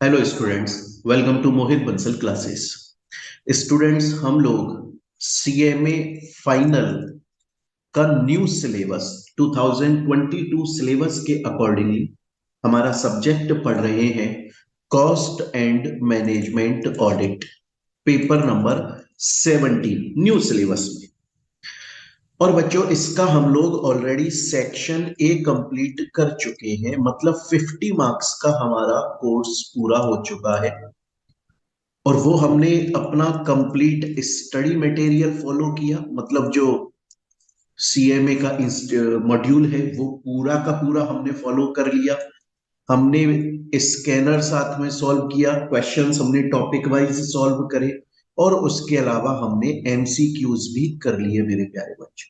Hello students, welcome to Mohit Bansal classes. Students, हम लोग CMA final का न्यू सिलेबस 2022 सिलेबस के अकॉर्डिंगली हमारा सब्जेक्ट पढ़ रहे हैं। Cost and management audit, paper number 17 new syllabus में। और बच्चों, इसका हम लोग ऑलरेडी सेक्शन ए कंप्लीट कर चुके हैं, मतलब 50 मार्क्स का हमारा कोर्स पूरा हो चुका है। और वो हमने अपना कंप्लीट स्टडी मटेरियल फॉलो किया, मतलब जो सीएमए का मॉड्यूल है वो पूरा का पूरा हमने फॉलो कर लिया। हमने स्कैनर साथ में सॉल्व किया, क्वेश्चंस हमने टॉपिक वाइज सॉल्व करे, और उसके अलावा हमने एमसीक्यूज भी कर लिए मेरे प्यारे बच्चों।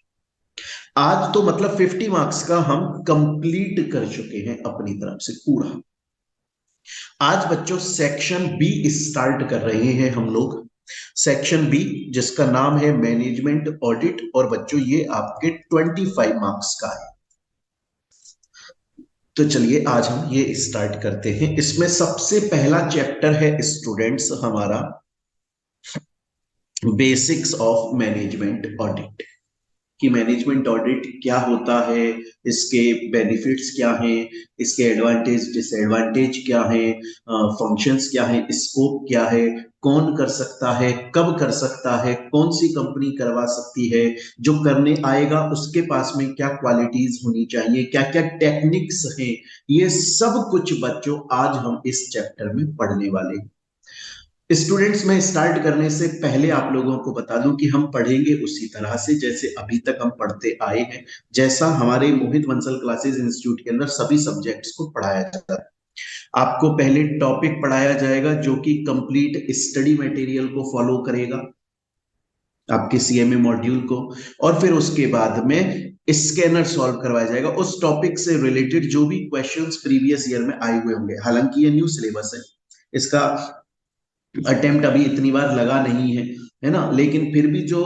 आज तो मतलब 50 मार्क्स का हम कंप्लीट कर चुके हैं अपनी तरफ से पूरा। आज बच्चों सेक्शन बी स्टार्ट कर रहे हैं हम लोग। सेक्शन बी जिसका नाम है मैनेजमेंट ऑडिट, और बच्चों ये आपके 25 मार्क्स का है। तो चलिए आज हम ये स्टार्ट करते हैं। इसमें सबसे पहला चैप्टर है स्टूडेंट्स हमारा बेसिक्स ऑफ मैनेजमेंट ऑडिट, कि मैनेजमेंट ऑडिट क्या होता है, इसके बेनिफिट्स क्या हैं, इसके एडवांटेज डिसएडवांटेज क्या हैं, फंक्शंस क्या हैं, स्कोप क्या है, कौन कर सकता है, कब कर सकता है, कौन सी कंपनी करवा सकती है, जो करने आएगा उसके पास में क्या क्वालिटीज होनी चाहिए, क्या क्या टेक्निक्स हैं। ये सब कुछ बच्चों आज हम इस चैप्टर में पढ़ने वाले हैं। स्टूडेंट्स, में स्टार्ट करने से पहले आप लोगों को बता दूं कि हम पढ़ेंगे उसी तरह से जैसे अभी तक हम पढ़ते आए हैं, जैसा हमारे मोहित बंसल क्लासेस इंस्टीट्यूट के अंदर सभी सब्जेक्ट्स को पढ़ाया जाता है। आपको पहले टॉपिक पढ़ाया जाएगा जो कि कंप्लीट स्टडी मटेरियल को फॉलो करेगा, आपके सीएमए मॉड्यूल को। और फिर उसके बाद में स्कैनर सॉल्व करवाया जाएगा, उस टॉपिक से रिलेटेड जो भी क्वेश्चंस प्रीवियस ईयर में आए हुए होंगे। हालांकि ये न्यू सिलेबस है, इसका अटेम्प्ट अभी इतनी बार लगा नहीं है, है ना, लेकिन फिर भी जो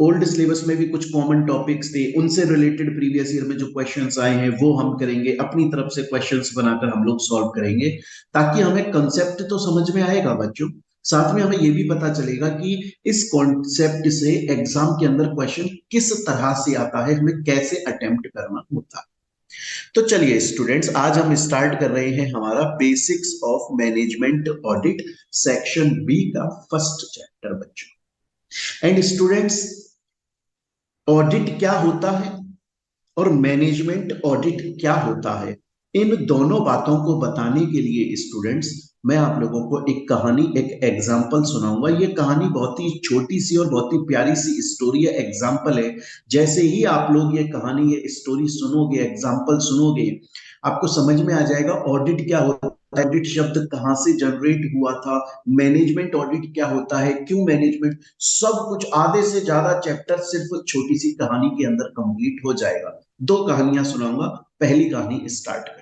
ओल्ड सिलेबस में भी कुछ कॉमन टॉपिक्स थे उनसे रिलेटेड प्रीवियस ईयर में जो क्वेश्चंस आए हैं वो हम करेंगे, अपनी तरफ से क्वेश्चंस बनाकर हम लोग सॉल्व करेंगे, ताकि हमें कंसेप्ट तो समझ में आएगा बच्चों, साथ में हमें ये भी पता चलेगा कि इस कॉन्सेप्ट से एग्जाम के अंदर क्वेश्चन किस तरह से आता है, हमें कैसे अटेम्प्ट करना होता है। तो चलिए स्टूडेंट्स, आज हम स्टार्ट कर रहे हैं हमारा basics of management audit section B का फर्स्ट चैप्टर बच्चों। एंड स्टूडेंट्स, ऑडिट क्या होता है और मैनेजमेंट ऑडिट क्या होता है, इन दोनों बातों को बताने के लिए स्टूडेंट्स मैं आप लोगों को एक कहानी, एक एग्जाम्पल सुनाऊंगा। ये कहानी बहुत ही छोटी सी और बहुत ही प्यारी सी स्टोरी है, एग्जाम्पल है। जैसे ही आप लोग ये कहानी, ये स्टोरी सुनोगे, एग्जाम्पल सुनोगे, आपको समझ में आ जाएगा ऑडिट क्या होता है, ऑडिट शब्द कहाँ से जनरेट हुआ था, मैनेजमेंट ऑडिट क्या होता है, क्यों मैनेजमेंट, सब कुछ आधे से ज्यादा चैप्टर सिर्फ छोटी सी कहानी के अंदर कंप्लीट हो जाएगा। दो कहानियां सुनाऊंगा, पहली कहानी स्टार्ट करते हैं।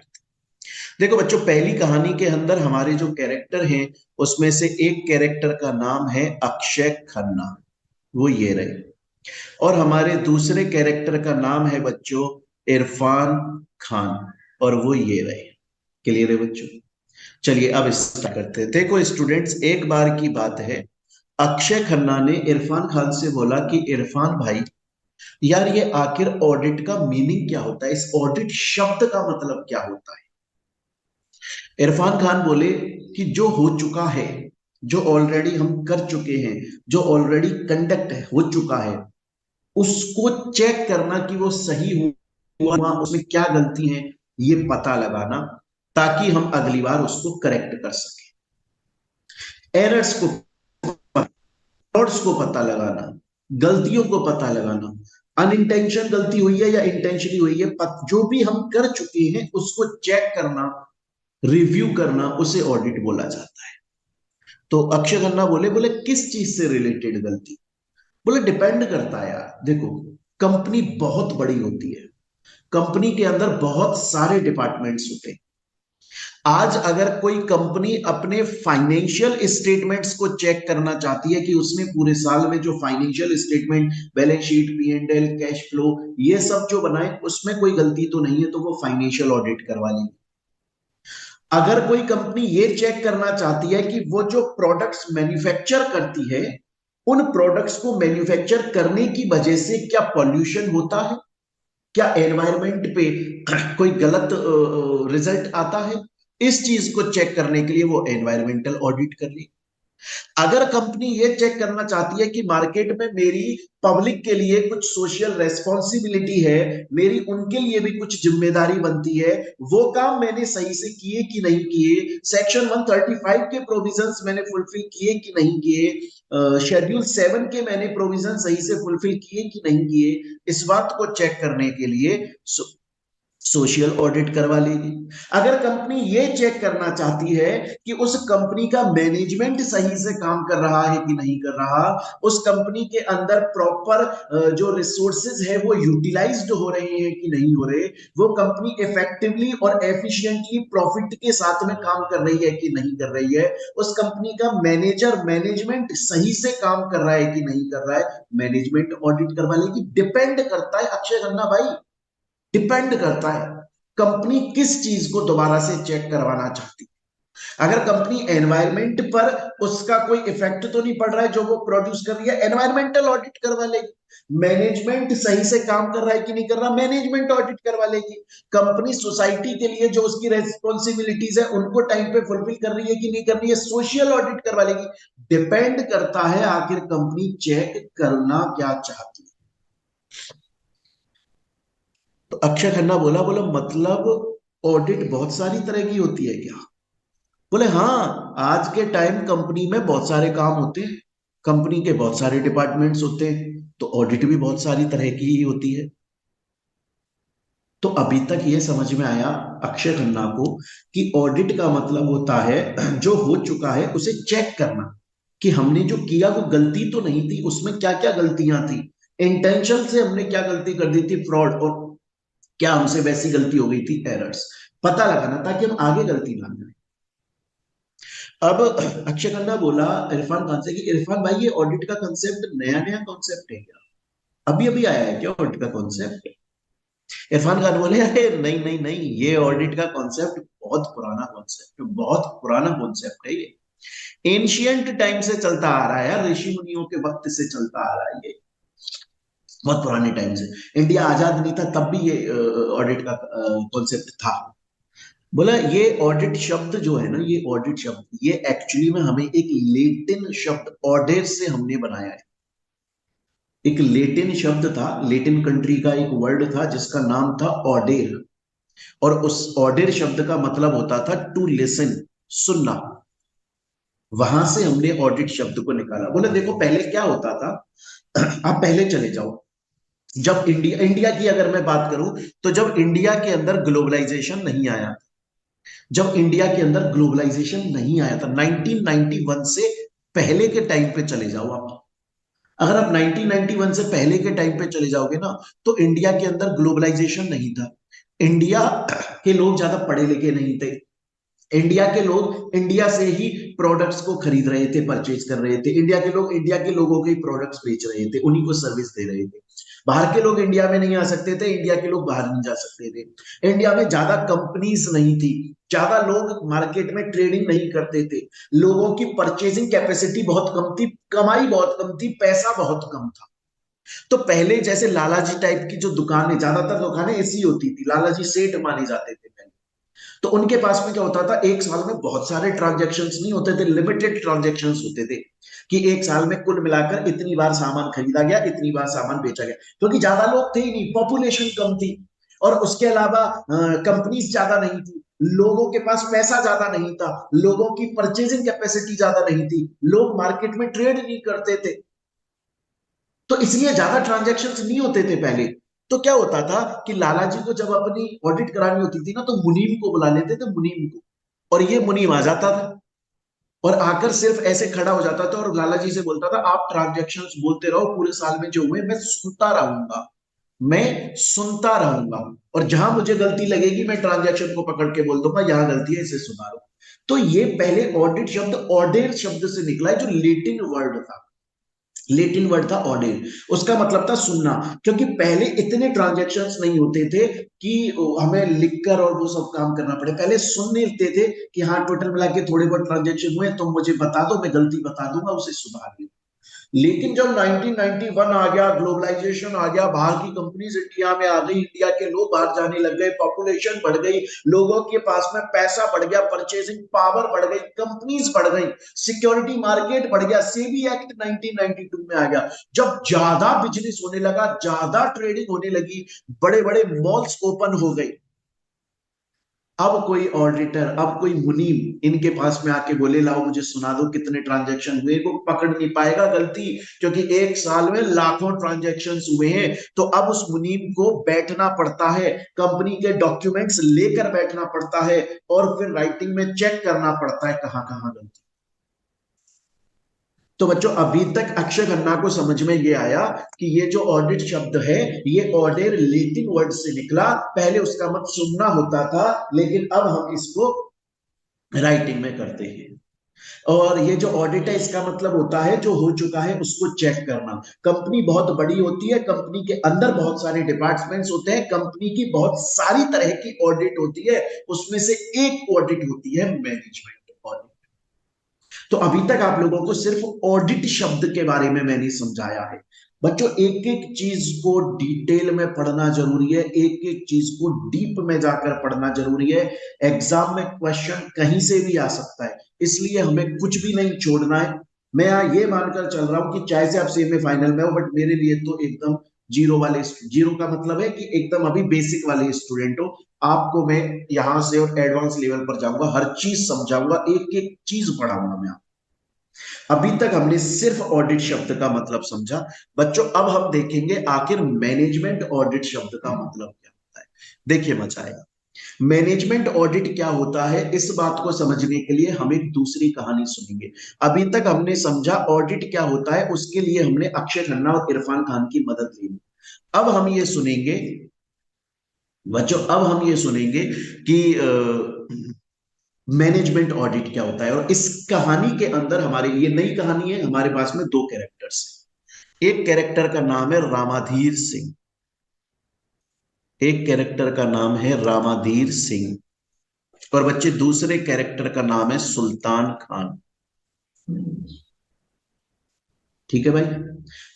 देखो बच्चों, पहली कहानी के अंदर हमारे जो कैरेक्टर हैं उसमें से एक कैरेक्टर का नाम है अक्षय खन्ना, वो ये रहे। और हमारे दूसरे कैरेक्टर का नाम है बच्चों इरफान खान, और वो ये रहे। क्लियर है बच्चों? चलिए अब स्टार्ट करते हैं। देखो स्टूडेंट्स, एक बार की बात है, अक्षय खन्ना ने इरफान खान से बोला कि इरफान भाई, यार ये आखिर ऑडिट का मीनिंग क्या होता है, इस ऑडिट शब्द का मतलब क्या होता है। इरफान खान बोले कि जो हो चुका है, जो ऑलरेडी हम कर चुके हैं, जो ऑलरेडी कंडक्ट हो चुका है, उसको चेक करना कि वो सही हुआ, उसमें क्या गलती है, ये पता लगाना, ताकि हम अगली बार उसको करेक्ट कर सके। एरर्स को, एरर्स को पता लगाना, गलतियों को पता लगाना, अनइंटेंशन गलती हुई है या इंटेंशनली हुई है, जो भी हम कर चुके हैं उसको चेक करना, रिव्यू करना, उसे ऑडिट बोला जाता है। तो अक्षय खन्ना बोले बोले किस चीज से रिलेटेड गलती? बोले डिपेंड करता है यार, देखो कंपनी बहुत बड़ी होती है, कंपनी के अंदर बहुत सारे डिपार्टमेंट्स होते हैं। आज अगर कोई कंपनी अपने फाइनेंशियल स्टेटमेंट्स को चेक करना चाहती है कि उसने पूरे साल में जो financial statement, balance sheet, P and L, cash flow, ये सब जो बनाए उसमें कोई गलती तो नहीं है, तो वो फाइनेंशियल ऑडिट करवा लेंगे। अगर कोई कंपनी ये चेक करना चाहती है कि वो जो प्रोडक्ट्स मैन्युफैक्चर करती है, उन प्रोडक्ट्स को मैन्युफैक्चर करने की वजह से क्या पॉल्यूशन होता है, क्या एनवायरनमेंट पे कोई गलत रिजल्ट आता है, इस चीज को चेक करने के लिए वो एनवायरमेंटल ऑडिट कर ली। अगर कंपनी ये चेक करना चाहती है कि मार्केट में मेरी पब्लिक के लिए कुछ सोशल रेस्पॉन्सिबिलिटी है, मेरी उनके लिए भी कुछ जिम्मेदारी बनती है, वो काम मैंने सही से किए कि नहीं किए, सेक्शन 135 के प्रोविजंस मैंने फुलफिल किए कि नहीं किए, शेड्यूल 7 के मैंने प्रोविजन सही से फुलफिल किए कि नहीं किए, इस बात को चेक करने के लिए सोशल ऑडिट करवा लेगी। अगर कंपनी ये चेक करना चाहती है कि उस कंपनी का मैनेजमेंट सही से काम कर रहा है कि नहीं कर रहा, उस कंपनी के अंदर प्रॉपर जो रिसोर्सेज है वो यूटिलाइज्ड हो रहे हैं कि नहीं हो रहे, वो कंपनी इफेक्टिवली और एफिशिएंटली प्रॉफिट के साथ में काम कर रही है कि नहीं कर रही है, उस कंपनी का मैनेजमेंट सही से काम कर रहा है कि नहीं कर रहा है, मैनेजमेंट ऑडिट करवा लेगी। डिपेंड करता है अक्षय खन्ना भाई, डिपेंड करता है कंपनी किस चीज को दोबारा से चेक करवाना चाहती है। अगर कंपनी एनवायरमेंट पर उसका कोई इफेक्ट तो नहीं पड़ रहा है जो वो प्रोड्यूस कर रही है, एनवायरमेंटल ऑडिट करवा लेगी। मैनेजमेंट सही से काम कर रहा है कि नहीं कर रहा, मैनेजमेंट ऑडिट करवा लेगी। कंपनी सोसाइटी के लिए जो उसकी रेस्पॉन्सिबिलिटीज है उनको टाइम पे फुलफिल कर रही है कि नहीं कर रही है, सोशल ऑडिट करवा लेगी। डिपेंड करता है आखिर कंपनी चेक करना क्या चाहती है। तो अक्षय खन्ना बोला बोला मतलब ऑडिट बहुत सारी तरह की होती है क्या? बोले हाँ, आज के टाइम कंपनी में बहुत सारे काम होते हैं, कंपनी के बहुत सारे डिपार्टमेंट्स होते हैं, तो ऑडिट भी बहुत सारी तरह की ही होती है। तो अभी तक ये समझ में आया अक्षय खन्ना को कि ऑडिट का मतलब होता है जो हो चुका है उसे चेक करना, कि हमने जो किया वो गलती तो नहीं थी, उसमें क्या क्या गलतियां थी, इंटेंशन से हमने क्या गलती कर दी थी, फ्रॉड, और क्या हमसे वैसी गलती हो गई थी, एरर्स, पता लगाना ताकि हम आगे गलती ना करें। अब अक्षय खन्ना बोला इरफान खान से कि इरफान भाई ये ऑडिट का कॉन्सेप्ट नया नया कॉन्सेप्ट है क्या, अभी अभी आया है क्या ऑडिट का कॉन्सेप्ट? इरफान खान बोले अरे नहीं नहीं नहीं, ये ऑडिट का कॉन्सेप्ट बहुत पुराना कॉन्सेप्ट, बहुत पुराना कॉन्सेप्ट है ये, एंशियंट टाइम से चलता आ रहा है यार, ऋषि मुनियों के वक्त से चलता आ रहा है ये, बहुत पुराने टाइम से, इंडिया आजाद नहीं था तब भी ये ऑडिट का कॉन्सेप्ट था। बोला ये ऑडिट शब्द जो है ना, ये ऑडिट शब्द ये एक्चुअली में हमें एक लेटिन शब्द ऑडेर से हमने बनाया है। एक लेटिन शब्द था, लेटिन कंट्री का एक वर्ड था जिसका नाम था ऑडेर, और उस ऑडेर शब्द का मतलब होता था टू लिसन, सुनना। वहां से हमने ऑडिट शब्द को निकाला। बोले देखो पहले क्या होता था, आप पहले चले जाओ, जब इंडिया इंडिया की अगर मैं बात करूं, तो जब इंडिया के अंदर ग्लोबलाइजेशन नहीं आया, जब इंडिया के अंदर ग्लोबलाइजेशन नहीं आया था 1991 से पहले के टाइम पे चले जाओ आप, अगर आप 1991 से पहले के टाइम पे चले जाओगे ना, तो इंडिया के अंदर ग्लोबलाइजेशन नहीं था, इंडिया के लोग ज्यादा पढ़े लिखे नहीं थे, इंडिया के लोग इंडिया से ही प्रोडक्ट्स को खरीद रहे थे, परचेज कर रहे थे, इंडिया के लोग इंडिया के लोगों के प्रोडक्ट्स बेच रहे थे, उन्हीं को सर्विस दे रहे थे। बाहर के लोग इंडिया में नहीं आ सकते थे, इंडिया के लोग बाहर नहीं जा सकते थे, इंडिया में ज्यादा कंपनीज नहीं थी, ज्यादा लोग मार्केट में ट्रेडिंग नहीं करते थे, लोगों की परचेजिंग कैपेसिटी बहुत कम थी, कमाई बहुत कम थी, पैसा बहुत कम था। तो पहले जैसे लालाजी टाइप की जो दुकानें, ज्यादातर दुकानें ऐसी होती थी, लालाजी सेठ माने जाते थे पहले, तो उनके पास में क्या होता था, एक साल में बहुत सारे ट्रांजेक्शन्स नहीं होते थे, लिमिटेड ट्रांजेक्शन्स होते थे, कि एक साल में कुल मिलाकर इतनी बार सामान खरीदा गया, इतनी बार सामान बेचा गया, क्योंकि ज्यादा लोग थे ही नहीं, पॉपुलेशन कम थी, और उसके अलावा कंपनीज ज्यादा नहीं थी, लोगों के पास पैसा ज्यादा नहीं था, लोगों की परचेजिंग कैपेसिटी ज्यादा नहीं थी, लोग मार्केट में ट्रेड नहीं करते थे, तो इसलिए ज्यादा ट्रांजेक्शन्स नहीं होते थे पहले। तो क्या होता था कि लाला जी को जब अपनी ऑडिट करानी होती थी ना, तो मुनीम को बुला लेते थे, मुनीम को, और ये मुनीम आ जाता था, और आकर सिर्फ ऐसे खड़ा हो जाता था और लाला जी से बोलता था आप ट्रांजेक्शन्स बोलते रहो, पूरे साल में जो हुए मैं सुनता रहूंगा, मैं सुनता रहूंगा, और जहां मुझे गलती लगेगी मैं ट्रांजेक्शन को पकड़ के बोल दूंगा यहां गलती है, इसे सुधारो। तो ये पहले ऑडिट शब्द ऑडेर शब्द से निकला है, जो लेटिन वर्ड था, लेटिन वर्ड था ऑडिट, उसका मतलब था सुनना। क्योंकि पहले इतने ट्रांजैक्शंस नहीं होते थे कि हमें लिखकर और वो सब काम करना पड़े, पहले सुन लेते थे कि हाँ टोटल मिला के थोड़े बहुत ट्रांजैक्शन हुए, तुम मुझे बता दो, मैं गलती बता दूंगा, उसे सुधार दूंगा। लेकिन जब 1991 आ गया, ग्लोबलाइजेशन आ गया, बाहर की कंपनीज इंडिया में आ गई, इंडिया के लोग बाहर जाने लग गए, पॉपुलेशन बढ़ गई, लोगों के पास में पैसा बढ़ गया, परचेसिंग पावर बढ़ गई, कंपनीज बढ़ गई, सिक्योरिटी मार्केट बढ़ गया, सेबी एक्ट 1992 में आ गया। जब ज्यादा बिजनेस होने लगा, ज्यादा ट्रेडिंग होने लगी, बड़े बड़े मॉल्स ओपन हो गए, अब कोई ऑडिटर, अब कोई मुनीम इनके पास में आके बोले लाओ मुझे सुना दो कितने ट्रांजैक्शन हुए, वो पकड़ नहीं पाएगा गलती, क्योंकि एक साल में लाखों ट्रांजैक्शंस हुए हैं। तो अब उस मुनीम को बैठना पड़ता है, कंपनी के डॉक्यूमेंट्स लेकर बैठना पड़ता है, और फिर राइटिंग में चेक करना पड़ता है कहां कहां गलती। तो बच्चों अभी तक अक्षय खन्ना को समझ में ये आया कि ये जो ऑडिट शब्द है, ये ऑर्डर लेटिन वर्ड से निकला, पहले उसका मतलब सुनना होता था, लेकिन अब हम इसको राइटिंग में करते हैं। और ये जो ऑडिट है, इसका मतलब होता है जो हो चुका है उसको चेक करना। कंपनी बहुत बड़ी होती है, कंपनी के अंदर बहुत सारे डिपार्टमेंट्स होते हैं, कंपनी की बहुत सारी तरह की ऑडिट होती है, उसमें से एक ऑडिट होती है मैनेजमेंट ऑडिट। तो अभी तक आप लोगों को सिर्फ ऑडिट शब्द के बारे में मैंने समझाया है। बच्चों एक एक चीज को डिटेल में पढ़ना जरूरी है, एक एक चीज को डीप में जाकर पढ़ना जरूरी है। एग्जाम में क्वेश्चन कहीं से भी आ सकता है, इसलिए हमें कुछ भी नहीं छोड़ना है। मैं यहाँ ये मानकर चल रहा हूँ कि चाहे से आप सेमीफाइनल में हो, बट मेरे लिए तो एकदम जीरो वाले, जीरो का मतलब है कि एकदम अभी बेसिक वाले स्टूडेंट हो। आपको मैं यहां से और एडवांस लेवल पर जाऊंगा, हर चीज समझाऊंगा, एक एक चीज पढ़ाऊंगा मैं। अभी तक हमने सिर्फ ऑडिट शब्द का मतलब समझा। बच्चों अब हम देखेंगे आखिर मैनेजमेंट ऑडिट शब्द का मतलब क्या होता है। देखिए मजा आएगा। मैनेजमेंट ऑडिट क्या होता है, इस बात को समझने के लिए हम एक दूसरी कहानी सुनेंगे। अभी तक हमने समझा ऑडिट क्या होता है, उसके लिए हमने अक्षय खन्ना और इरफान खान की मदद ली। अब हम ये सुनेंगे बच्चों, अब हम ये सुनेंगे कि मैनेजमेंट ऑडिट क्या होता है। और इस कहानी के अंदर हमारे लिए नई कहानी है, हमारे पास में दो कैरेक्टर्स हैं। एक कैरेक्टर का नाम है रामाधीर सिंह, एक कैरेक्टर का नाम है रामाधीर सिंह, और बच्चे दूसरे कैरेक्टर का नाम है सुल्तान खान। ठीक है भाई।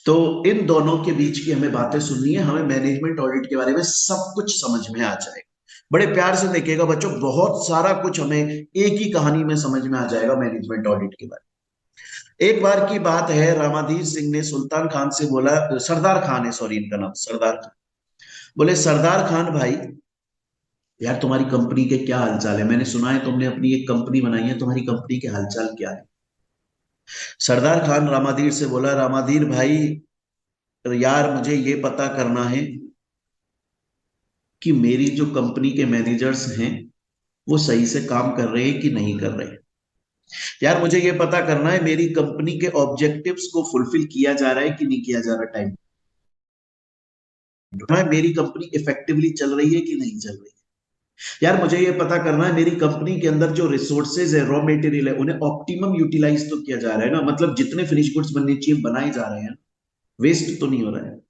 तो इन दोनों के बीच की हमें बातें सुननी है, हमें मैनेजमेंट ऑडिट के बारे में सब कुछ समझ में आ जाएगा। बड़े प्यार से देखिएगा बच्चों, बहुत सारा कुछ हमें एक ही कहानी में समझ में आ जाएगा मैनेजमेंट ऑडिट के बारे में। एक बार की बात है, रामाधीर सिंह ने सुल्तान खान से बोला, सरदार खान है, सॉरी इनका नाम सरदार खान। बोले सरदार खान भाई, यार तुम्हारी कंपनी के क्या हालचाल है, मैंने सुना है तुमने अपनी एक कंपनी बनाई है, तुम्हारी कंपनी के हालचाल क्या है। सरदार खान रामाधीर से बोला, रामाधीर भाई यार मुझे ये पता करना है कि मेरी जो कंपनी के मैनेजर्स हैं वो सही से काम कर रहे हैं कि नहीं कर रहे। यार मुझे ये पता करना है मेरी कंपनी के ऑब्जेक्टिव्स को फुलफिल किया जा रहा है कि नहीं किया जा रहा टाइम, मेरी कंपनी इफेक्टिवली चल रही है कि नहीं चल रही है। यार मुझे ये पता करना है मेरी कंपनी के अंदर जो रिसोर्सेज है, रॉ मटेरियल है, उन्हें ऑप्टिमम यूटिलाइज तो किया जा रहा है ना, मतलब जितने फिनिश गुड्स बनने चाहिए बनाए जा रहे हैं, वेस्ट तो नहीं हो रहा है।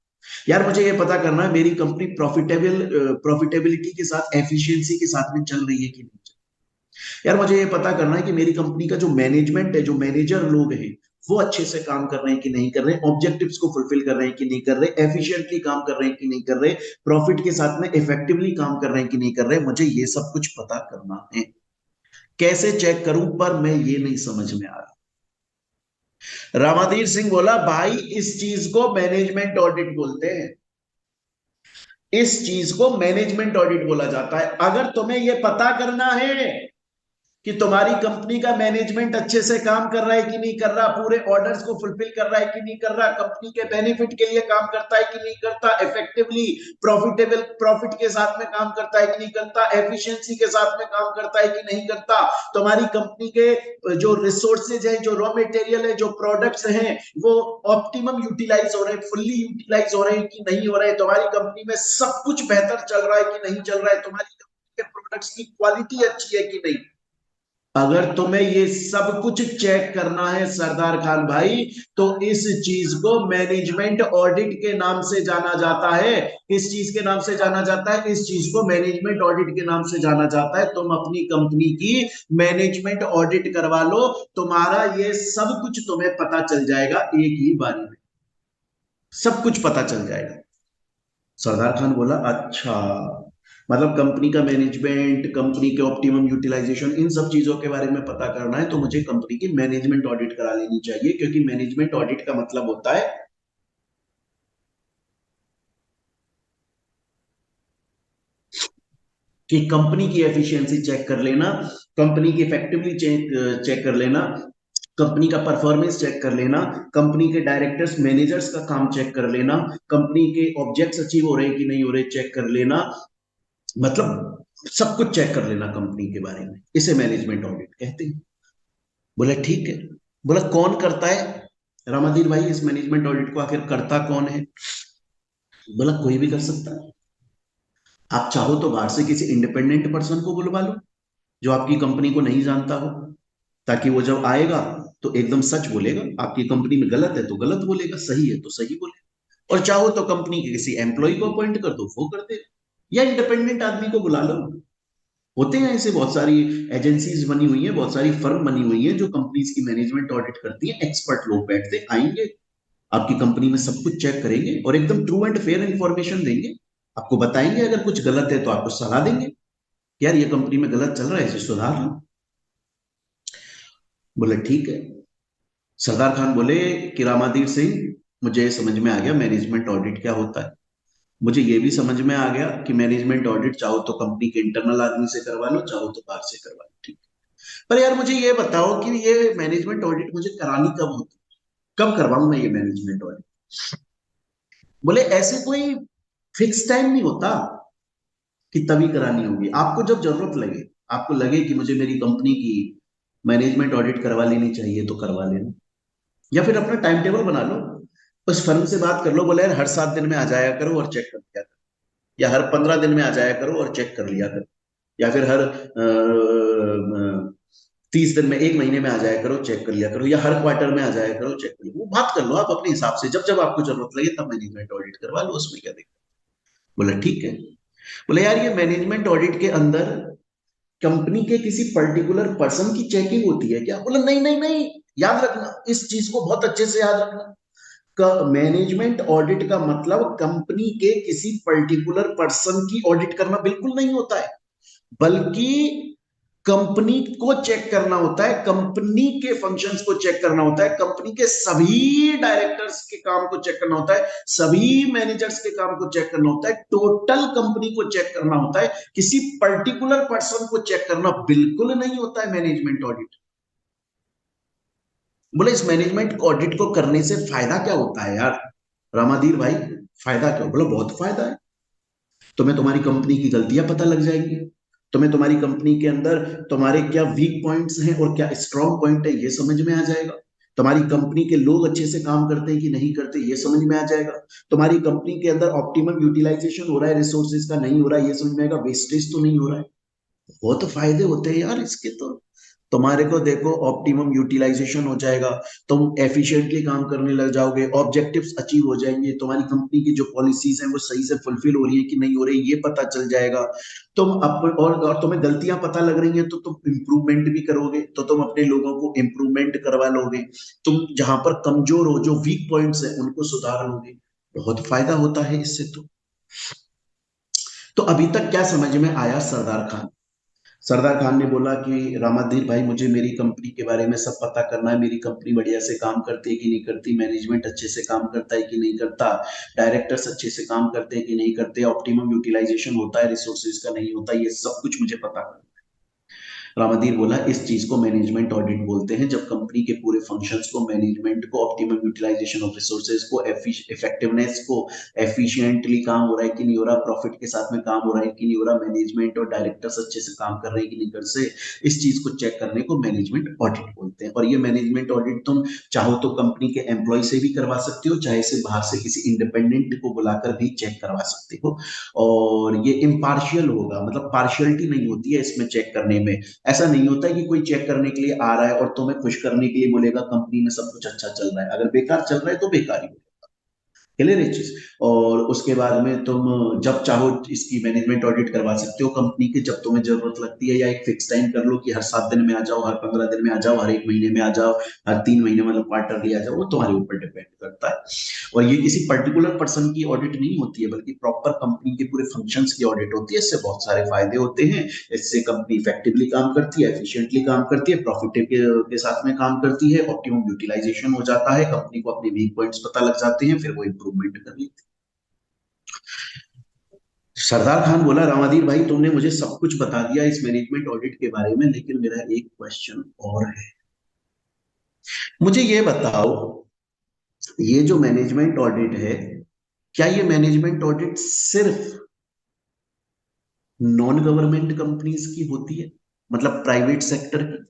यार मुझे ये पता करना है मेरी कंपनी प्रॉफिटेबिलिटी के साथ, एफिशिएंसी के साथ में चल रही है कि नहीं। यार मुझे ये पता करना है कि मेरी कंपनी का जो मैनेजमेंट है, जो मैनेजर लोग हैं, वो अच्छे से काम कर रहे हैं कि नहीं कर रहे, ऑब्जेक्टिव्स को फुलफिल कर रहे हैं कि नहीं कर रहे, एफिशिएंटली काम कर रहे हैं कि नहीं कर रहे, प्रॉफिट के साथ में इफेक्टिवली काम कर रहे हैं कि नहीं कर रहे। मुझे ये सब कुछ पता करना है। कैसे चेक करूं, पर मैं ये नहीं समझ में आ रहा। रामाधीर सिंह बोला, भाई इस चीज को मैनेजमेंट ऑडिट बोलते हैं, इस चीज को मैनेजमेंट ऑडिट बोला जाता है। अगर तुम्हें यह पता करना है कि तुम्हारी कंपनी का मैनेजमेंट अच्छे से काम कर रहा है कि नहीं कर रहा, पूरे ऑर्डर्स को फुलफिल कर रहा है कि नहीं कर रहा, कंपनी के बेनिफिट के लिए काम करता है कि नहीं करता, इफेक्टिवली प्रॉफिटेबल प्रॉफिट के साथ में काम करता है कि नहीं करता, एफिशिएंसी के साथ में काम करता है कि नहीं करता, तुम्हारी कंपनी के जो रिसोर्सेज है, जो रॉ मटेरियल है, जो प्रोडक्ट्स हैं, वो ऑप्टिमम यूटिलाइज हो रहे हैं, फुल्ली यूटिलाइज हो रहे हैं कि नहीं हो रहे हैं, तुम्हारी कंपनी में सब कुछ बेहतर चल रहा है कि नहीं चल रहा है, तुम्हारी कंपनी के प्रोडक्ट्स की क्वालिटी अच्छी है कि नहीं। अगर तुम्हें ये सब कुछ चेक करना है सरदार खान भाई, तो इस चीज को मैनेजमेंट ऑडिट के नाम से जाना जाता है। किस चीज के नाम से जाना जाता है? इस चीज को मैनेजमेंट ऑडिट के नाम से जाना जाता है। तुम अपनी कंपनी की मैनेजमेंट ऑडिट करवा लो, तुम्हारा ये सब कुछ तुम्हें पता चल जाएगा एक ही बारी में, सब कुछ पता चल जाएगा। सरदार खान बोला, अच्छा, मतलब कंपनी का मैनेजमेंट, कंपनी के ऑप्टिमम यूटिलाइजेशन, इन सब चीजों के बारे में पता करना है तो मुझे कंपनी की मैनेजमेंट ऑडिट करा लेनी चाहिए, क्योंकि मैनेजमेंट ऑडिट का मतलब होता है कि कंपनी की एफिशिएंसी चेक कर लेना, कंपनी की इफेक्टिवली चेक चेक कर लेना, कंपनी का परफॉर्मेंस चेक कर लेना, कंपनी के डायरेक्टर्स मैनेजर्स का काम चेक कर लेना, कंपनी के ऑब्जेक्ट्स अचीव हो रहे हैं कि नहीं हो रहे चेक कर लेना, मतलब सब कुछ चेक कर लेना कंपनी के बारे में। इसे मैनेजमेंट ऑडिट कहते हैं। बोला ठीक है। बोला कौन करता है रामाधीर भाई इस मैनेजमेंट ऑडिट को, आखिर करता कौन है? बोला कोई भी कर सकता है। आप चाहो तो बाहर से किसी इंडिपेंडेंट पर्सन को बुलवा लो जो आपकी कंपनी को नहीं जानता हो, ताकि वो जब आएगा तो एकदम सच बोलेगा। आपकी कंपनी में गलत है तो गलत बोलेगा, सही है तो सही बोलेगा। और चाहो तो कंपनी के किसी एम्प्लॉय को अपॉइंट कर दो, वो कर दे, या इंडिपेंडेंट आदमी को बुला लो। होते हैं ऐसे बहुत सारी एजेंसीज बनी हुई हैं, बहुत सारी फर्म बनी हुई हैं जो कंपनीज की मैनेजमेंट ऑडिट करती हैं। एक्सपर्ट लोग बैठते आएंगे, आपकी कंपनी में सब कुछ चेक करेंगे और एकदम ट्रू एंड फेयर इंफॉर्मेशन देंगे। आपको बताएंगे अगर कुछ गलत है तो आपको सलाह देंगे, यार ये कंपनी में गलत चल रहा है, इसे सुधार लो। बोले ठीक है। सरदार खान बोले कि रामाधीर सिंह, मुझे समझ में आ गया मैनेजमेंट ऑडिट क्या होता है। मुझे ये भी समझ में आ गया कि मैनेजमेंट ऑडिट चाहो तो कंपनी के इंटरनल आदमी से करवा लो, चाहो तो बाहर से करवा लो, ठीक। पर यार मुझे ये बताओ कि ये मैनेजमेंट ऑडिट मुझे करानी कब होती, कब करवाऊं मैं ये मैनेजमेंट ऑडिट? बोले ऐसे कोई फिक्स टाइम नहीं होता कि तभी करानी होगी, आपको जब जरूरत लगे, आपको लगे कि मुझे मेरी कंपनी की मैनेजमेंट ऑडिट करवा लेनी चाहिए तो करवा लेना, या फिर अपना टाइम टेबल बना लो, उस फर्म से बात कर लो, बोले यार हर 7 दिन में आ जाया करो और चेक कर लिया करो, या हर 15 दिन में आ जाया करो और चेक कर लिया करो, या फिर हर 30 दिन में, 1 महीने में आ जाया करो चेक कर लिया करो, या हर क्वार्टर में आ जाया करो चेक कर लिया। वो बात कर लो आप अपने हिसाब से, जब जब आपको जरूरत लगे तब मैनेजमेंट ऑडिट करवा लो, उसमें क्या दिक्कत। बोला ठीक है। बोले यार ये मैनेजमेंट ऑडिट के अंदर कंपनी के किसी पर्टिकुलर पर्सन की चेकिंग होती है क्या? बोला नहीं नहीं नहीं, याद रखना इस चीज को, बहुत अच्छे से याद रखना। मैनेजमेंट ऑडिट का मतलब कंपनी के किसी पर्टिकुलर पर्सन की ऑडिट करना बिल्कुल नहीं होता है, बल्कि कंपनी को चेक करना होता है, कंपनी के फंक्शंस को चेक करना होता है, कंपनी के सभी डायरेक्टर्स के काम को चेक करना होता है, सभी मैनेजर्स के काम को चेक करना होता है, टोटल कंपनी को चेक करना होता है। किसी पर्टिकुलर पर्सन को चेक करना बिल्कुल नहीं होता है मैनेजमेंट ऑडिट। बोले इस मैनेजमेंट ऑडिट को करने से फायदा क्या होता है यार रामाधीर भाई? फायदा क्या? बोला बहुत फायदा है। तुम्हें तुम्हारी कंपनी की गलतियां पता लग जाएंगी, तुम्हें तुम्हारी कंपनी के अंदर तुम्हारे क्या वीक पॉइंट्स हैं और क्या स्ट्रॉन्ग पॉइंट है ये समझ में आ जाएगा। तुम्हारी कंपनी के लोग अच्छे से काम करते हैं कि नहीं करते ये समझ में आ जाएगा। तुम्हारी कंपनी के अंदर ऑप्टिमम यूटिलाइजेशन हो रहा है रिसोर्सेज का, नहीं हो रहा है ये समझ में आएगा, वेस्टेज तो नहीं हो रहा है। बहुत फायदे होते हैं यार इसके तो। तुम्हारे को देखो ऑप्टिमम यूटिलाइजेशन हो जाएगा, तुम एफिशिएंटली काम करने लग जाओगे, ऑब्जेक्टिव्स अचीव हो जाएंगे, तुम्हारी कंपनी की जो पॉलिसीज हैं वो सही से फुलफिल हो रही है कि नहीं हो रही ये पता चल जाएगा। तुम और तुम्हें गलतियां पता लग रही हैं तो तुम इम्प्रूवमेंट भी करोगे, तो तुम अपने लोगों को इम्प्रूवमेंट करवा लोगे। तुम जहां पर कमजोर हो, जो वीक पॉइंट्स हैं उनको सुधार लोगे। बहुत फायदा होता है इससे तो अभी तक क्या समझ में आया सरदार खान? सरदार खान ने बोला कि रामाधीर भाई मुझे मेरी कंपनी के बारे में सब पता करना है, मेरी कंपनी बढ़िया से काम करती है कि नहीं करती, मैनेजमेंट अच्छे से काम करता है कि नहीं करता, डायरेक्टर्स अच्छे से काम करते हैं कि नहीं करते, ऑप्टिमम यूटिलाइजेशन होता है रिसोर्सेज का नहीं होता, ये सब कुछ मुझे पता करना है। रामाधीर बोला इस चीज को मैनेजमेंट ऑडिट बोलते हैं, जब कंपनी के पूरे फंक्शंस को, मैनेजमेंट को, ऑप्टिमम यूटिलाइजेशन ऑफ रिसोर्सेज को, इफेक्टिवनेस को, एफिशिएंटली काम हो रहा है कि नहीं हो रहा, प्रॉफिट के साथ में काम हो रहा है कि नहीं हो रहा, मैनेजमेंट और डायरेक्टर्स अच्छे से काम कर रहे हैं कि नहीं कर से, इस चीज को चेक करने को मैनेजमेंट ऑडिट बोलते हैं। और ये मैनेजमेंट ऑडिट तुम चाहो तो कंपनी के एम्प्लॉय से भी करवा सकते हो, चाहे से बाहर से किसी इंडिपेंडेंट को बुलाकर भी चेक करवा सकते हो। और ये इम्पार्शियल होगा, मतलब पार्शियलिटी नहीं होती है इसमें चेक करने में, ऐसा नहीं होता है कि कोई चेक करने के लिए आ रहा है और तुम्हें खुश करने के लिए बोलेगा कंपनी में सब कुछ अच्छा चल रहा है, अगर बेकार चल रहा है तो बेकार ही क्लियर है चीज। और उसके बाद में तुम जब चाहो इसकी मैनेजमेंट ऑडिट करवा सकते हो कंपनी की, जब तुम्हें जरूरत लगती है, या एक फिक्स टाइम कर लो कि हर 7 दिन में आ जाओ, हर 15 दिन में आ जाओ, हर 1 महीने में आ जाओ, हर 3 महीने मतलब क्वार्टरली आ जाओ, वो तुम्हारे ऊपर डिपेंड करता है। और ये किसी पर्टिकुलर पर्सन की ऑडिट नहीं होती है, बल्कि प्रॉपर कंपनी के पूरे फंक्शंस की ऑडिट होती है। इससे बहुत सारे फायदे होते हैं। इससे कंपनी इफेक्टिवली काम करती है, एफिशिएंटली काम करती है, प्रॉफिट के साथ में काम करती है, ऑप्टिमम यूटिलाइजेशन हो जाता है, कंपनी को अपने वीक पॉइंट्स पता लग जाते हैं, फिर वो इंप्रूवमेंट कर लेती है। सरदार खान बोला, रामाधीर भाई तुमने मुझे सब कुछ बता दिया इस मैनेजमेंट ऑडिट के बारे में, लेकिन मेरा एक क्वेश्चन और है। मुझे ये बताओ, ये जो मैनेजमेंट ऑडिट है, क्या ये मैनेजमेंट ऑडिट सिर्फ नॉन गवर्नमेंट कंपनीज की होती है, मतलब प्राइवेट सेक्टर की?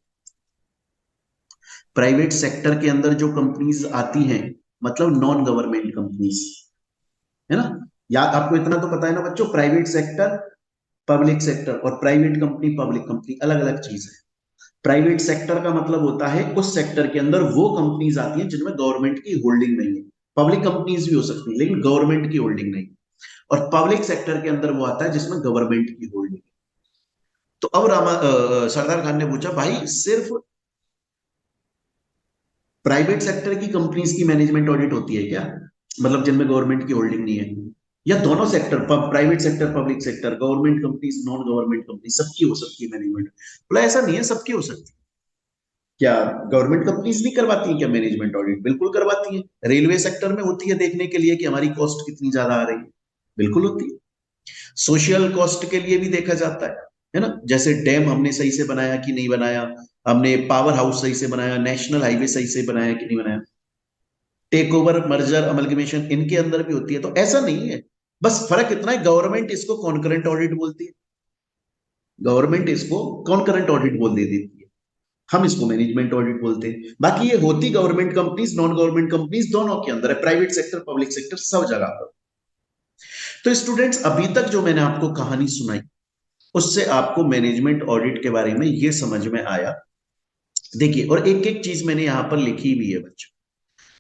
प्राइवेट सेक्टर के अंदर जो कंपनीज आती हैं, मतलब नॉन गवर्नमेंट कंपनीज, है ना? या आपको इतना तो पता है ना बच्चों, प्राइवेट सेक्टर, पब्लिक सेक्टर, और प्राइवेट कंपनी, पब्लिक कंपनी अलग अलग चीज है। प्राइवेट सेक्टर का मतलब होता है उस सेक्टर के अंदर वो कंपनीज आती हैं जिनमें गवर्नमेंट की होल्डिंग नहीं है। पब्लिक कंपनीज भी हो सकती है लेकिन गवर्नमेंट की होल्डिंग नहीं। और पब्लिक सेक्टर के अंदर वो आता है जिसमें गवर्नमेंट की होल्डिंग है। तो अब सरदार खान ने पूछा, भाई सिर्फ प्राइवेट सेक्टर की कंपनीज की मैनेजमेंट ऑडिट होती है क्या, मतलब जिनमें गवर्नमेंट की होल्डिंग नहीं है? या दोनों sector, private sector, public sector, government companies, non government company, सबकी हो सकती है मैनेजमेंट? बोला ऐसा नहीं है, सबकी हो सकती है। क्या गवर्नमेंट कंपनीज नहीं करवाती है क्या मैनेजमेंट ऑडिट? बिल्कुल करवाती है। रेलवे सेक्टर में होती है देखने के लिए कि हमारी कॉस्ट कितनी ज्यादा आ रही है, बिल्कुल होती है। सोशल कॉस्ट के लिए भी देखा जाता है ना? जैसे डैम हमने सही से बनाया कि नहीं बनाया, हमने पावर हाउस सही से बनाया, नेशनल हाईवे सही से बनाया कि नहीं बनाया, टेक ओवर, मर्जर, अमलगमेशन, इनके अंदर भी होती है। तो ऐसा नहीं है, बस फर्क इतना है, गवर्नमेंट इसको कॉन्करेंट ऑडिट बोलती है, गवर्नमेंट इसको कॉन्करेंट ऑडिट बोल देती है, हम इसको मैनेजमेंट ऑडिट बोलते हैं। बाकी ये होती government companies, non government companies दोनों के अंदर है, प्राइवेट सेक्टर, पब्लिक सेक्टर, सब जगह पर। तो स्टूडेंट्स, अभी तक जो मैंने आपको कहानी सुनाई, उससे आपको मैनेजमेंट ऑडिट के बारे में ये समझ में आया। देखिए, और एक एक चीज मैंने यहां पर लिखी भी है बच्चों,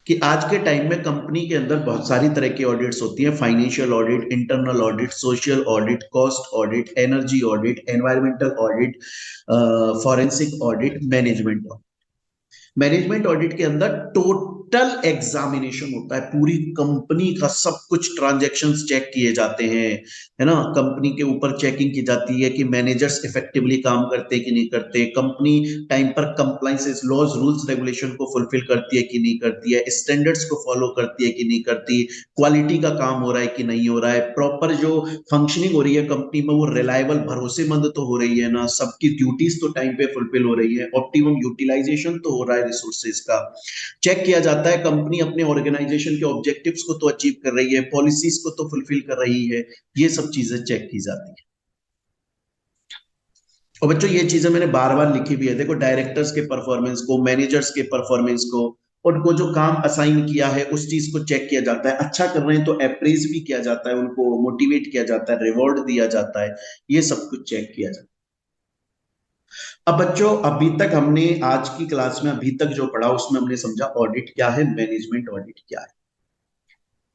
कि आज के टाइम में कंपनी के अंदर बहुत सारी तरह की ऑडिट्स होती है। Financial audit, internal audit, social audit, cost audit, energy audit, environmental audit, forensic audit, management audit. Management audit के अंदर टोटल एग्जामिनेशन होता है, पूरी कंपनी का सब कुछ, ट्रांजैक्शंस चेक किए जाते हैं, है ना? कंपनी के ऊपर चेकिंग की जाती है कि मैनेजर्स इफेक्टिवली काम करते कि नहीं करते, कंपनी टाइम पर कंप्लायंसेस, लॉज, रूल्स, रेगुलेशन को फुलफिल करती है कि नहीं करती है, स्टैंडर्ड्स को फॉलो करती है कि नहीं करती, क्वालिटी का काम हो रहा है कि नहीं हो रहा है, प्रॉपर जो फंक्शनिंग हो रही है कंपनी में वो रिलायबल, भरोसेमंद तो हो रही है ना, सबकी ड्यूटीज तो टाइम पे फुलफिल हो रही है, ऑप्टिमम यूटिलाइजेशन तो हो रहा है रिसोर्सेज का। चेक किया जाता है कंपनी अपने ऑर्गेनाइजेशन के ऑब्जेक्टिव्स को तो अचीव कर रही है, पॉलिसीज को तो फुलफिल कर रही है, ये सब चीजें चेक की जाती है। और बच्चों, ये चीजें मैंने बार बार लिखी भी है, देखो, डायरेक्टर्स के परफॉर्मेंस को, मैनेजर्स के परफॉर्मेंस को, उनको जो काम असाइन किया है उस चीज को चेक किया जाता है। अच्छा कर रहे हैं तो अप्रेज भी किया जाता है, उनको मोटिवेट किया जाता है, रिवॉर्ड दिया जाता है, ये सब कुछ चेक किया जाता है। अब बच्चों, अभी तक हमने आज की क्लास में अभी तक जो पढ़ा उसमें हमने समझा ऑडिट क्या है, मैनेजमेंट ऑडिट क्या है।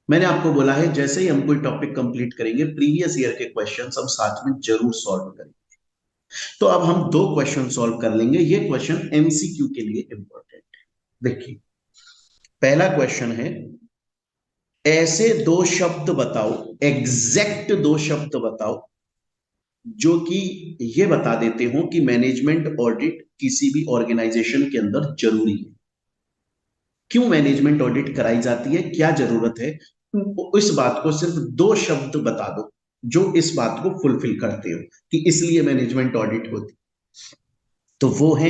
मैंने आपको बोला है जैसे ही हम कोई टॉपिक कंप्लीट करेंगे, प्रीवियस ईयर के क्वेश्चंस हम साथ में जरूर सॉल्व करेंगे। तो अब हम दो क्वेश्चन सॉल्व कर लेंगे, ये क्वेश्चन एमसीक्यू के लिए इंपॉर्टेंट है। देखिए, पहला क्वेश्चन है, ऐसे दो शब्द बताओ, एग्जैक्ट दो शब्द बताओ, जो कि ये बता देते हो कि मैनेजमेंट ऑडिट किसी भी ऑर्गेनाइजेशन के अंदर जरूरी है। क्यों मैनेजमेंट ऑडिट कराई जाती है, क्या जरूरत है, इस बात को सिर्फ दो शब्द बता दो जो इस बात को फुलफिल करते हो कि इसलिए मैनेजमेंट ऑडिट होती। तो वो है,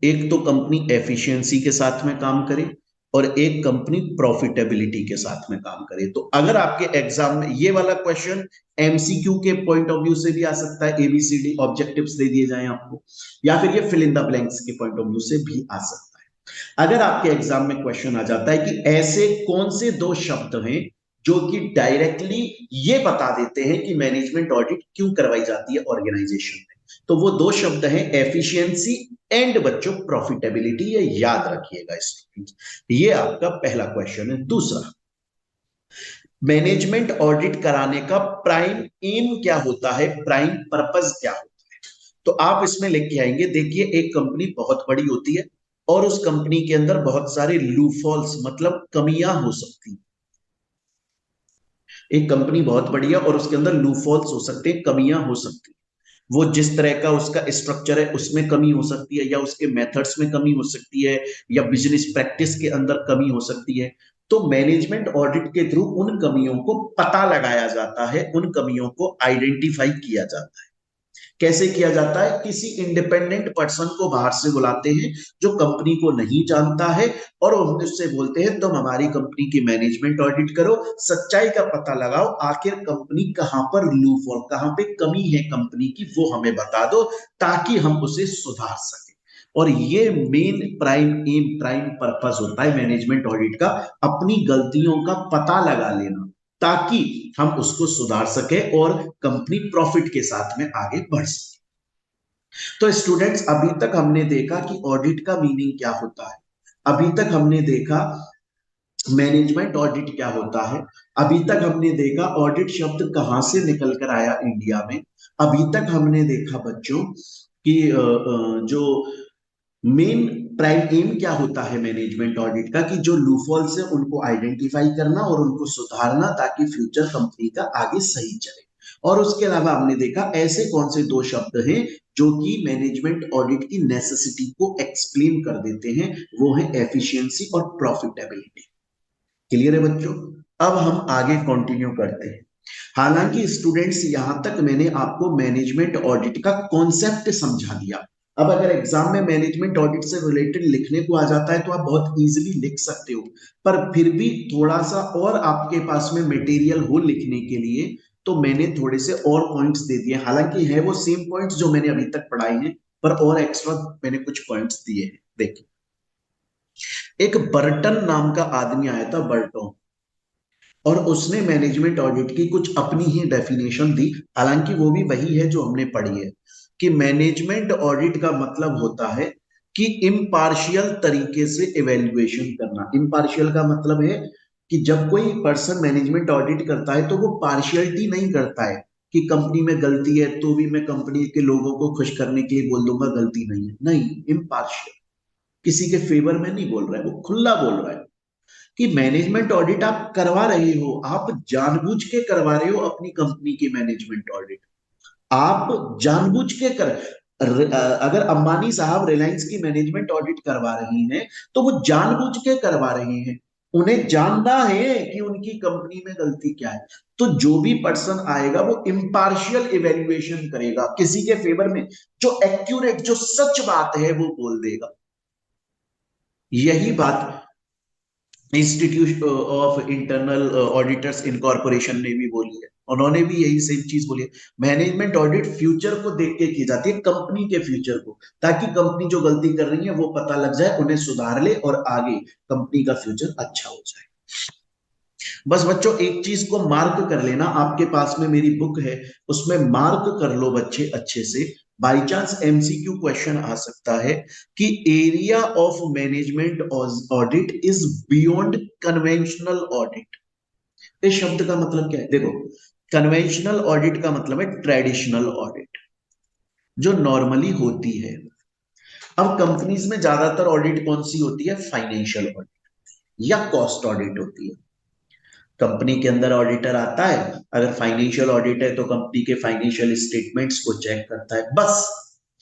एक तो कंपनी एफिशिएंसी के साथ में काम करे, और एक कंपनी प्रॉफिटेबिलिटी के साथ में काम करे। तो अगर आपके एग्जाम में ये वाला क्वेश्चन एमसीक्यू के पॉइंट ऑफ व्यू से भी आ सकता है, एबीसीडी ऑब्जेक्टिव्स दे दिए जाएं आपको, या फिर ये फिल इन द ब्लैंक्स के पॉइंट ऑफ व्यू से भी आ सकता है। अगर आपके एग्जाम में क्वेश्चन आ जाता है कि ऐसे कौन से दो शब्द हैं जो कि डायरेक्टली ये बता देते हैं कि मैनेजमेंट ऑडिट क्यों करवाई जाती है ऑर्गेनाइजेशन में, तो वो दो शब्द हैं एफिशिएंसी एंड बच्चों प्रॉफिटेबिलिटी, ये याद रखिएगा स्टूडेंट्स। ये आपका पहला क्वेश्चन है। दूसरा, मैनेजमेंट ऑडिट कराने का प्राइम एम क्या होता है, प्राइम पर्पस क्या होता है? तो आप इसमें लिख के आएंगे, देखिए एक कंपनी बहुत बड़ी होती है और उस कंपनी के अंदर बहुत सारे लूफॉल्स मतलब कमियां हो सकती हैं। एक कंपनी बहुत बड़ी है और उसके अंदर लूफॉल्स हो सकते हैं, कमियां हो सकती हैं। वो जिस तरह का उसका स्ट्रक्चर है उसमें कमी हो सकती है, या उसके मेथड्स में कमी हो सकती है, या बिजनेस प्रैक्टिस के अंदर कमी हो सकती है। तो मैनेजमेंट ऑडिट के थ्रू उन कमियों को पता लगाया जाता है, उन कमियों को आइडेंटिफाई किया जाता है। कैसे किया जाता है? किसी इंडिपेंडेंट पर्सन को बाहर से बुलाते हैं जो कंपनी को नहीं जानता है, और उससे बोलते हैं तुम हमारी कंपनी की मैनेजमेंट ऑडिट करो, सच्चाई का पता लगाओ, आखिर कंपनी कहां पर लूप और कहां पे कमी है कंपनी की, वो हमें बता दो ताकि हम उसे सुधार सकें। और ये main prime aim, prime purpose होता है मैनेजमेंट ऑडिट का, अपनी गलतियों का पता लगा लेना ताकि हम उसको सुधार सके और कंपनी प्रॉफिट के साथ में आगे बढ़ सके। तो स्टूडेंट्स, अभी तक हमने देखा कि ऑडिट का मीनिंग क्या होता है, अभी तक हमने देखा मैनेजमेंट ऑडिट क्या होता है, अभी तक हमने देखा ऑडिट शब्द कहां से निकल कर आया इंडिया में, अभी तक हमने देखा बच्चों कि जो मेन प्राइम एम क्या होता है मैनेजमेंट ऑडिट का, कि जो लूफॉल्स है उनको आइडेंटिफाई करना और उनको सुधारना ताकि फ्यूचर कंपनी का आगे सही चले। और उसके अलावा हमने देखा ऐसे कौन से दो शब्द हैं जो कि मैनेजमेंट ऑडिट की नेसेसिटी को एक्सप्लेन कर देते हैं, वो है एफिशिएंसी और प्रॉफिटेबिलिटी। क्लियर है बच्चों? अब हम आगे कंटिन्यू करते हैं। हालांकि स्टूडेंट्स, यहां तक मैंने आपको मैनेजमेंट ऑडिट का कॉन्सेप्ट समझा दिया। अब अगर एग्जाम में मैनेजमेंट ऑडिट से रिलेटेड लिखने को आ जाता है तो आप बहुत इजीली लिख सकते हो, पर फिर भी थोड़ा सा और आपके पास में मटेरियल हो लिखने के लिए, तो मैंने थोड़े से और पॉइंट्स दे दिए। हालांकि है वो सेम पॉइंट्स जो मैंने अभी तक पढ़ाए हैं, पर और एक्स्ट्रा मैंने कुछ पॉइंट्स दिए हैं। देखिए, एक बर्टन नाम का आदमी आया था, बर्टन, और उसने मैनेजमेंट ऑडिट की कुछ अपनी ही डेफिनेशन दी। हालांकि वो भी वही है जो हमने पढ़ी है, कि मैनेजमेंट ऑडिट का मतलब होता है कि इम्पार्शियल तरीके से इवेल्युएशन करना। इम्पार्शियल का मतलब है कि जब कोई पर्सन मैनेजमेंट ऑडिट करता है तो वो पार्शियलिटी नहीं करता है कि कंपनी में गलती है तो भी मैं कंपनी के लोगों को खुश करने के लिए बोल दूंगा गलती नहीं है। नहीं, इम्पार्शियल, किसी के फेवर में नहीं बोल रहा है, वो खुला बोल रहा है कि मैनेजमेंट ऑडिट आप करवा रहे हो, आप जानबूझ के करवा रहे हो अपनी कंपनी की मैनेजमेंट ऑडिट, आप जानबूझ के कर। अगर अंबानी साहब रिलायंस की मैनेजमेंट ऑडिट करवा रहे हैं तो वो जानबूझ के करवा रहे हैं, उन्हें जानना है कि उनकी कंपनी में गलती क्या है। तो जो भी पर्सन आएगा वो इम्पार्शियल इवेल्युएशन करेगा, किसी के फेवर में, जो एक्यूरेट, जो सच बात है वो बोल देगा। यही बात institute of internal auditors incorporation ने भी बोली है, उन्होंने भी यही सेम चीज बोली है। मैनेजमेंट ऑडिट फ्यूचर को देख के की जाती है, कंपनी के फ्यूचर को, ताकि कंपनी जो गलती कर रही है वो पता लग जाए, उन्हें सुधार ले और आगे कंपनी का फ्यूचर अच्छा हो जाए। बस बच्चों, एक चीज को मार्क कर लेना, आपके पास में मेरी बुक है, उसमें मार्क कर लो बच्चे अच्छे से। बाई चांस एमसीक्यू क्वेश्चन आ सकता है कि area of management audit is beyond conventional audit. इस शब्द का मतलब क्या है? देखो, कन्वेंशनल ऑडिट का मतलब है ट्रेडिशनल ऑडिट, जो नॉर्मली होती है। अब कंपनीज में ज्यादातर ऑडिट कौन सी होती है? फाइनेंशियल ऑडिट या कॉस्ट ऑडिट होती है। कंपनी के अंदर ऑडिटर आता है, अगर फाइनेंशियल ऑडिट है तो कंपनी के फाइनेंशियल स्टेटमेंट्स को चेक करता है, बस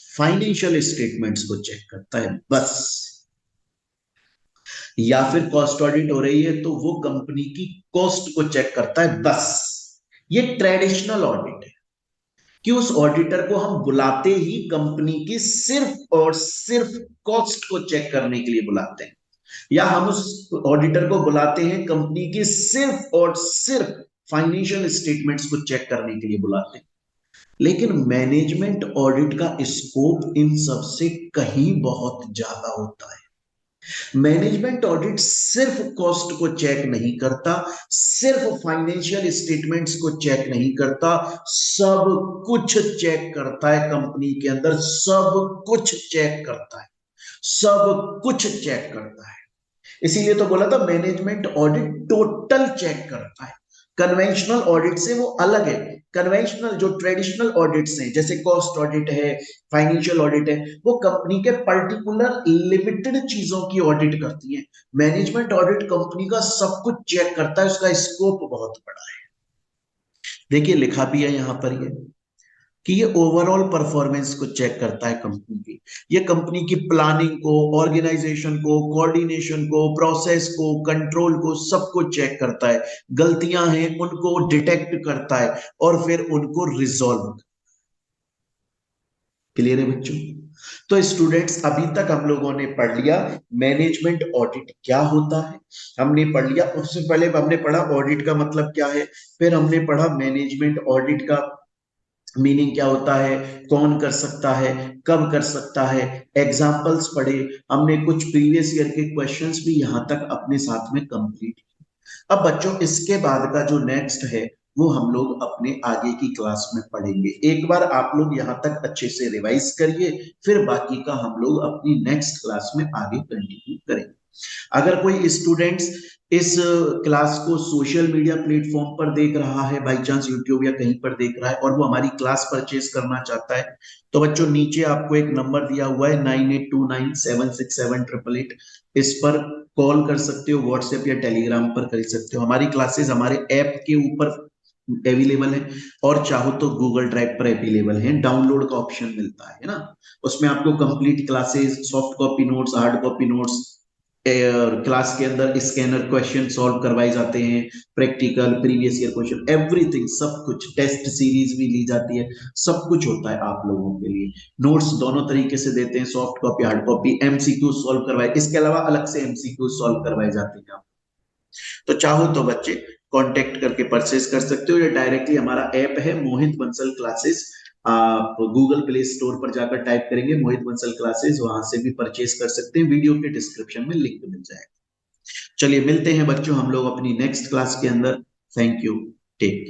फाइनेंशियल स्टेटमेंट्स को चेक करता है बस। या फिर कॉस्ट ऑडिट हो रही है तो वो कंपनी की कॉस्ट को चेक करता है बस। ये ट्रेडिशनल ऑडिट है कि उस ऑडिटर को हम बुलाते ही कंपनी की सिर्फ और सिर्फ कॉस्ट को चेक करने के लिए बुलाते हैं, या हम उस ऑडिटर को बुलाते हैं कंपनी की सिर्फ और सिर्फ फाइनेंशियल स्टेटमेंट्स को चेक करने के लिए बुलाते हैं। लेकिन मैनेजमेंट ऑडिट का स्कोप इन सब से कहीं बहुत ज्यादा होता है। मैनेजमेंट ऑडिट सिर्फ कॉस्ट को चेक नहीं करता, सिर्फ फाइनेंशियल स्टेटमेंट्स को चेक नहीं करता, सब कुछ चेक करता है। कंपनी के अंदर सब कुछ चेक करता है, सब कुछ चेक करता है। इसीलिए तो बोला था मैनेजमेंट ऑडिट टोटल चेक करता है। कन्वेंशनल ऑडिट से वो अलग है। कन्वेंशनल जो ट्रेडिशनल ऑडिट्स हैं, जैसे कॉस्ट ऑडिट है, फाइनेंशियल ऑडिट है, वो कंपनी के पर्टिकुलर लिमिटेड चीजों की ऑडिट करती है। मैनेजमेंट ऑडिट कंपनी का सब कुछ चेक करता है, उसका स्कोप बहुत बड़ा है। देखिए लिखा भी है यहां पर ये कि ये ओवरऑल परफॉर्मेंस को चेक करता है कंपनी की। ये कंपनी की प्लानिंग को, ऑर्गेनाइजेशन को, कोऑर्डिनेशन को, प्रोसेस को, कंट्रोल को, सबको चेक करता है। गलतियां हैं उनको डिटेक्ट करता है और फिर उनको रिजॉल्व। क्लियर है बच्चों? तो स्टूडेंट्स अभी तक हम लोगों ने पढ़ लिया मैनेजमेंट ऑडिट क्या होता है। हमने पढ़ लिया, उससे पहले हमने पढ़ा ऑडिट का मतलब क्या है, फिर हमने पढ़ा मैनेजमेंट ऑडिट का मीनिंग क्या होता है, कौन कर सकता है, कब कर सकता है, एग्जाम्पल्स पढ़े। हमने कुछ प्रीवियस ईयर के क्वेश्चंस भी यहां तक अपने साथ में कंप्लीट। अब बच्चों इसके बाद का जो नेक्स्ट है वो हम लोग अपने आगे की क्लास में पढ़ेंगे। एक बार आप लोग यहाँ तक अच्छे से रिवाइज करिए, फिर बाकी का हम लोग अपनी नेक्स्ट क्लास में आगे कंटिन्यू करेंगे। अगर कोई स्टूडेंट्स इस क्लास को सोशल मीडिया प्लेटफॉर्म पर देख रहा है, बाई चांस यूट्यूब या कहीं पर देख रहा है, और वो हमारी क्लास परचेज करना चाहता है, तो बच्चों नीचे आपको एक नंबर दिया हुआ है 9829767888। इस पर कॉल कर सकते हो, व्हाट्सएप या टेलीग्राम पर कर सकते हो। हमारी क्लासेस हमारे ऐप के ऊपर अवेलेबल है, और चाहो तो गूगल ड्राइव पर अवेलेबल है। डाउनलोड का ऑप्शन मिलता है ना, उसमें आपको complete classes, soft copy notes, hard copy notes, class के अंदर स्कैनर क्वेश्चन सॉल्व करवाए जाते हैं, practical, previous year question, everything, सब कुछ, टेस्ट सीरीज भी ली जाती है, सब कुछ होता है आप लोगों के लिए। नोट्स दोनों तरीके से देते हैं, soft copy, hard copy, MCQ solve करवाए, इसके अलावा अलग से एमसीक्यू सॉल्व करवाए जाते हैं आप। तो चाहो तो बच्चे कांटेक्ट करके परचेज कर सकते हो, या डायरेक्टली हमारा ऐप है मोहित बंसल क्लासेस, आप गूगल प्ले स्टोर पर जाकर टाइप करेंगे मोहित बंसल क्लासेस, वहां से भी परचेज कर सकते हैं। वीडियो के डिस्क्रिप्शन में लिंक मिल जाएगा। चलिए मिलते हैं बच्चों हम लोग अपनी नेक्स्ट क्लास के अंदर। Thank you, take care.